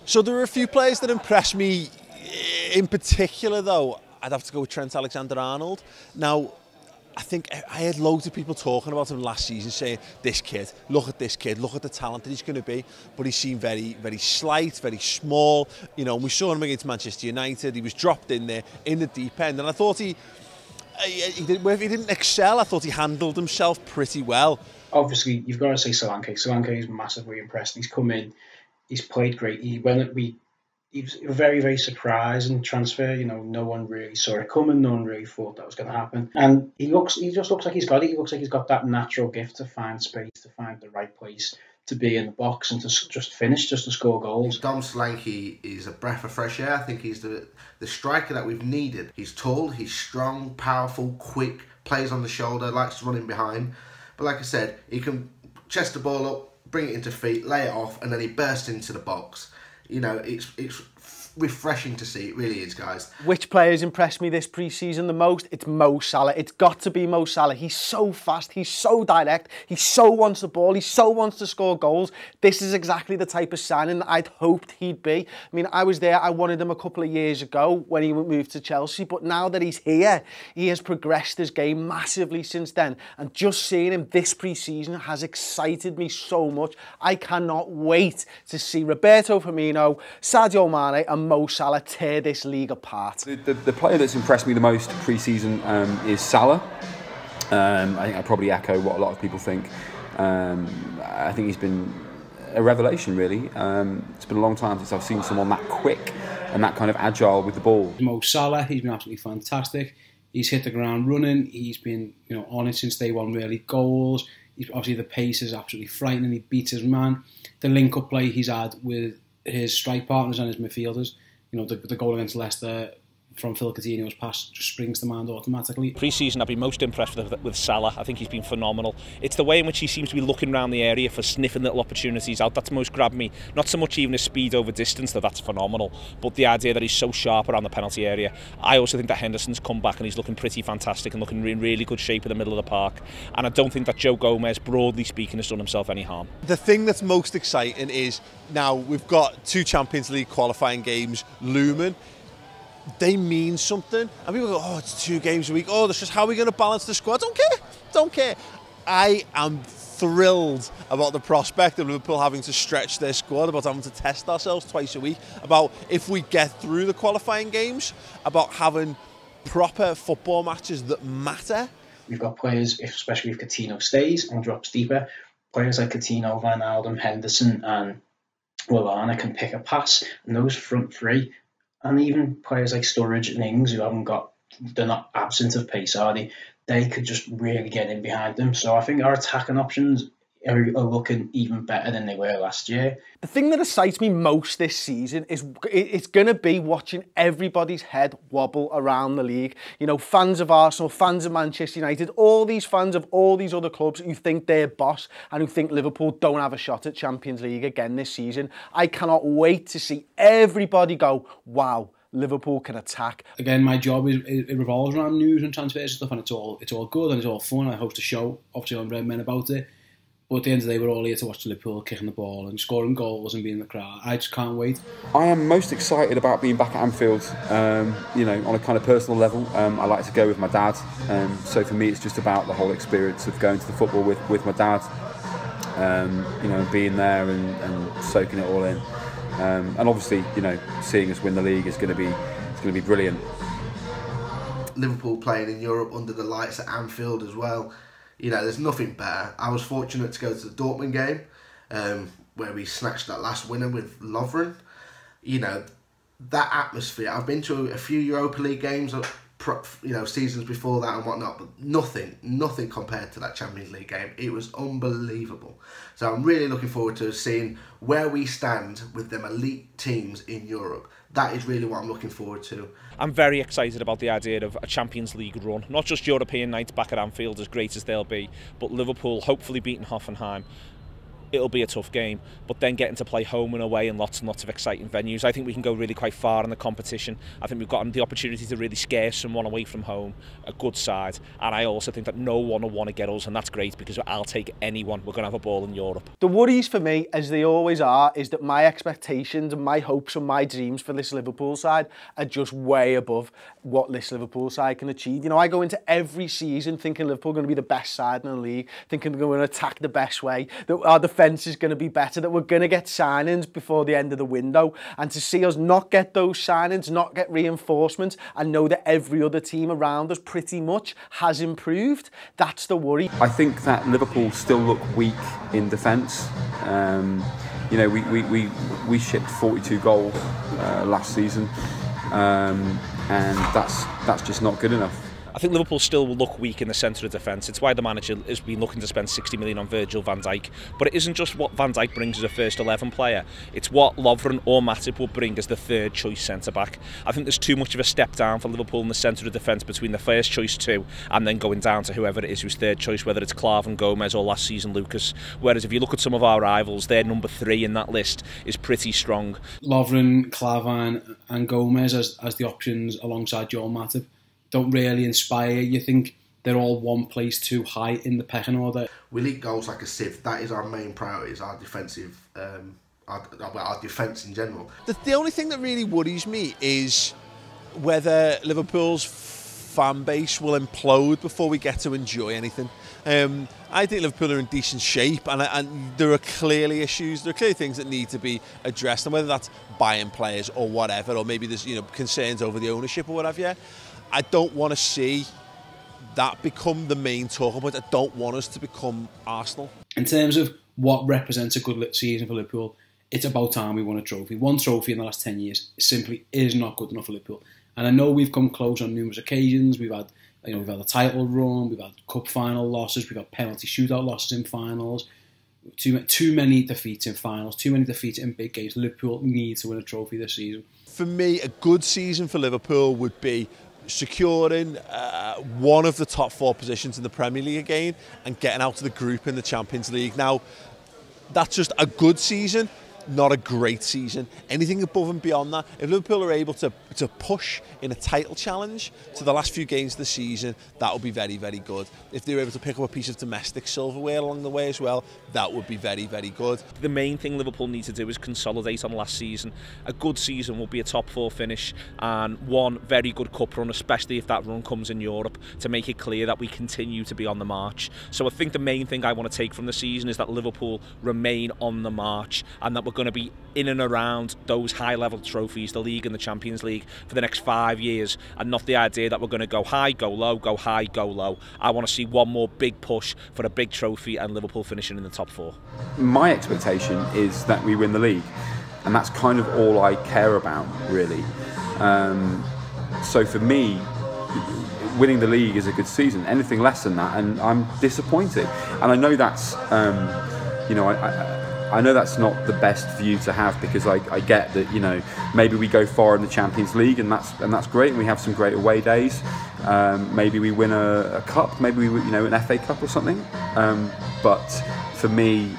So there were a few players that impressed me in particular, though. I'd have to go with Trent Alexander-Arnold. Now, I think I had loads of people talking about him last season, saying, this kid, look at this kid, look at the talent that he's going to be. But he seemed very, very slight, very small. You know, we saw him against Manchester United. He was dropped in there in the deep end. And I thought he didn't excel, I thought he handled himself pretty well. Obviously, you've got to say Solanke. Solanke is massively impressed. He's come in, he's played great. He was a very, very surprising transfer. You know, no one really saw it coming. No one really thought that was going to happen. And he just looks like he's got it. He looks like he's got that natural gift to find space, to find the right place, to be in the box and to just finish, just to score goals. Dom Solanke is a breath of fresh air. I think he's the striker that we've needed. He's tall, he's strong, powerful, quick, plays on the shoulder, likes to run in behind. But like I said, he can chest the ball up, bring it into feet, lay it off, and then he bursts into the box. You know, it's refreshing to see. It really is, guys. Which players impressed me this pre-season the most? It's Mo Salah. It's got to be Mo Salah. He's so fast. He's so direct. He so wants the ball. He so wants to score goals. This is exactly the type of signing that I'd hoped he'd be. I mean, I was there. I wanted him a couple of years ago when he moved to Chelsea. But now that he's here, he has progressed his game massively since then. And just seeing him this pre-season has excited me so much. I cannot wait to see Roberto Firmino, Sadio Mane and Mo Salah tear this league apart. The player that's impressed me the most pre-season is Salah. I think I probably echo what a lot of people think. I think he's been a revelation, really. It's been a long time since I've seen someone that quick and that kind of agile with the ball. Mo Salah, he's been absolutely fantastic. He's hit the ground running. He's been, on it since day one, really. Goals. Obviously, the pace is absolutely frightening. He beats his man. The link-up play he's had with his strike partners and his midfielders. The goal against Leicester from Phil Coutinho's pass just springs to mind automatically. Pre-season, I've been most impressed with Salah. I think he's been phenomenal. It's the way in which he seems to be looking around the area for sniffing little opportunities out. That's most grabbed me. Not so much even his speed over distance, that's phenomenal, but the idea that he's so sharp around the penalty area. I also think that Henderson's come back and he's looking pretty fantastic and looking in really good shape in the middle of the park. And I don't think that Joe Gomez, broadly speaking, has done himself any harm. The thing that's most exciting is now we've got 2 Champions League qualifying games looming. They mean something, and people go, oh, it's 2 games a week, oh, that's just how we're going to balance the squad. Don't care. I am thrilled about the prospect of Liverpool having to stretch their squad, about having to test ourselves twice a week, about if we get through the qualifying games, about having proper football matches that matter. We've got players, especially if Coutinho stays and drops deeper, players like Coutinho, Wijnaldum, Henderson and Lallana can pick a pass, and those front 3, and even players like Sturridge and Ings, they're not absent of pace, are they? They could just really get in behind them. So I think our attacking options are looking even better than they were last year. The thing that excites me most this season is it's going to be watching everybody's head wobble around the league. Fans of Arsenal, fans of Manchester United, all these fans of all these other clubs who think they're boss and who think Liverpool don't have a shot at Champions League again this season. I cannot wait to see everybody go, wow, Liverpool can attack. Again, my job it revolves around news and transfers and stuff, and it's all good and it's all fun. I host a show, obviously on Redmen, about it. But at the end of the day, we're all here to watch Liverpool kicking the ball and scoring goals and being in the crowd. I just can't wait. I am most excited about being back at Anfield, on a kind of personal level. I like to go with my dad. So for me, it's just about the whole experience of going to the football with my dad, being there and soaking it all in. And obviously, seeing us win the league is going to be brilliant. Liverpool playing in Europe under the lights at Anfield as well. There's nothing better. I was fortunate to go to the Dortmund game, where we snatched that last winner with Lovren. That atmosphere. I've been to a few Europa League games, seasons before that and whatnot, but nothing compared to that Champions League game. It was unbelievable. So I'm really looking forward to seeing where we stand with them elite teams in Europe. That is really what I'm looking forward to. I'm very excited about the idea of a Champions League run. Not just European nights back at Anfield, as great as they'll be, but Liverpool hopefully beating Hoffenheim. it'll be a tough game, but then getting to play home and away in lots and lots of exciting venues, I think we can go really quite far in the competition. I think we've got the opportunity to really scare someone away from home, a good side, and I also think that no one will want to get us, and that's great because I'll take anyone. We're going to have a ball in Europe. The worries for me, as they always are, is that my expectations and my hopes and my dreams for this Liverpool side are just way above what this Liverpool side can achieve. You know, I go into every season thinking Liverpool are going to be the best side in the league, thinking they're going to attack the best way, that our defence is going to be better, that we're going to get signings before the end of the window, and to see us not get those signings, not get reinforcements, and know that every other team around us pretty much has improved, that's the worry. I think that Liverpool still look weak in defence. You know, we shipped 42 goals last season, and that's just not good enough. I think Liverpool still will look weak in the centre of defence. It's why the manager has been looking to spend 60 million on Virgil van Dijk. But it isn't just what Van Dijk brings as a first 11 player. It's what Lovren or Matip will bring as the third choice centre-back. I think there's too much of a step down for Liverpool in the centre of defence between the first choice two and then going down to whoever it is who's third choice, whether it's Klavan, Gomez or last season Lucas. Whereas if you look at some of our rivals, their number 3 in that list is pretty strong. Lovren, Klavan and Gomez as the options alongside Joel Matip don't really inspire. You think they're all one place too high in the pecking order. We leak goals like a sieve. That is our main priority, is our defensive, our defence in general. The only thing that really worries me is whether Liverpool's fan base will implode before we get to enjoy anything. I think Liverpool are in decent shape, and there are clearly issues. There are clearly things that need to be addressed, and whether that's buying players or whatever, or maybe there's concerns over the ownership or whatever. Yeah, I don't want to see that become the main talking point. I don't want us to become Arsenal. In terms of what represents a good season for Liverpool, it's about time we won a trophy. One trophy in the last 10 years simply is not good enough for Liverpool. And I know we've come close on numerous occasions. We've had a title run, we've had cup final losses, we've had penalty shootout losses in finals. Too many defeats in finals, too many defeats in big games. Liverpool need to win a trophy this season. For me, a good season for Liverpool would be securing one of the top 4 positions in the Premier League again and getting out of the group in the Champions League. Now, that's just a good season, not a great season. Anything above and beyond that, if Liverpool are able to push in a title challenge to the last few games of the season, that would be very, very good. If they're able to pick up a piece of domestic silverware along the way as well, that would be very, very good. The main thing Liverpool need to do is consolidate on last season. A good season will be a top 4 finish and one very good cup run, especially if that run comes in Europe, to make it clear that we continue to be on the march. So I think the main thing I want to take from the season is that Liverpool remain on the march and that we're going to be in and around those high-level trophies, the League and the Champions League, for the next 5 years, and not the idea that we're going to go high, go low, go high, go low. I want to see one more big push for a big trophy and Liverpool finishing in the top 4. My expectation is that we win the league, and that's kind of all I care about, really. So for me, winning the league is a good season. Anything less than that, and I'm disappointed. And I know that's, I know that's not the best view to have, because I get that maybe we go far in the Champions League and that's great, and we have some great away days. Maybe we win a cup, maybe we an FA Cup or something. But for me,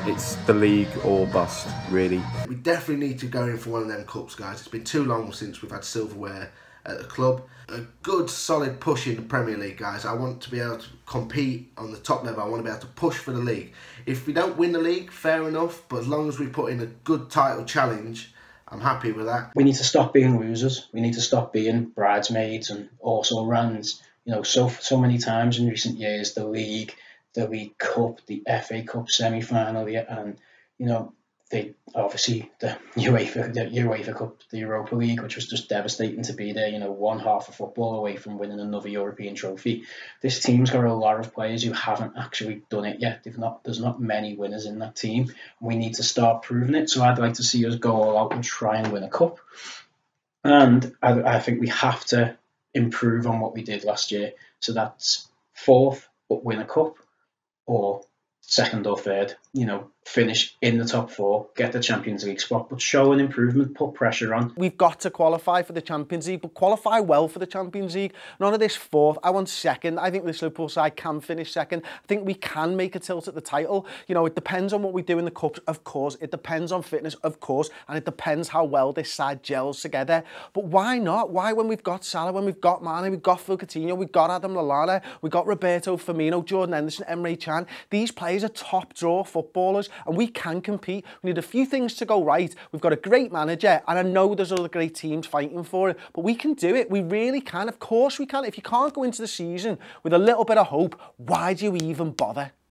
it's the league or bust, really. We definitely need to go in for one of them cups, guys. It's been too long since we've had silverware at the club. A good solid push in the Premier League, guys. I want to be able to compete on the top level. I want to be able to push for the league. If we don't win the league, fair enough, but as long as we put in a good title challenge, I'm happy with that. We need to stop being losers. We need to stop being bridesmaids and also rans. So many times in recent years, the League Cup, the FA Cup semi-final, and they obviously the UEFA Cup, the Europa League, which was just devastating to be there. One half of football away from winning another European trophy. This team's got a lot of players who haven't actually done it yet. There's not many winners in that team. We need to start proving it. So I'd like to see us go all out and try and win a cup. And I think we have to improve on what we did last year. So that's 4th, but win a cup, or 2nd or 3rd. finish in the top 4, get the Champions League spot, but show an improvement, put pressure on. We've got to qualify for the Champions League, but qualify well for the Champions League. None of this 4th. I want 2nd. I think this Liverpool side can finish 2nd. I think we can make a tilt at the title. You know, it depends on what we do in the Cups, of course. It depends on fitness, of course. And it depends how well this side gels together. But why not? Why, when we've got Salah, when we've got Mane, we've got Phil Coutinho, we've got Adam Lallana, we've got Roberto Firmino, Jordan Henderson, Emre Can. These players are top draw footballers and we can compete. We need a few things to go right. We've got a great manager and I know there's other great teams fighting for it, but we can do it. We really can. Of course we can. If you can't go into the season with a little bit of hope, why do you even bother?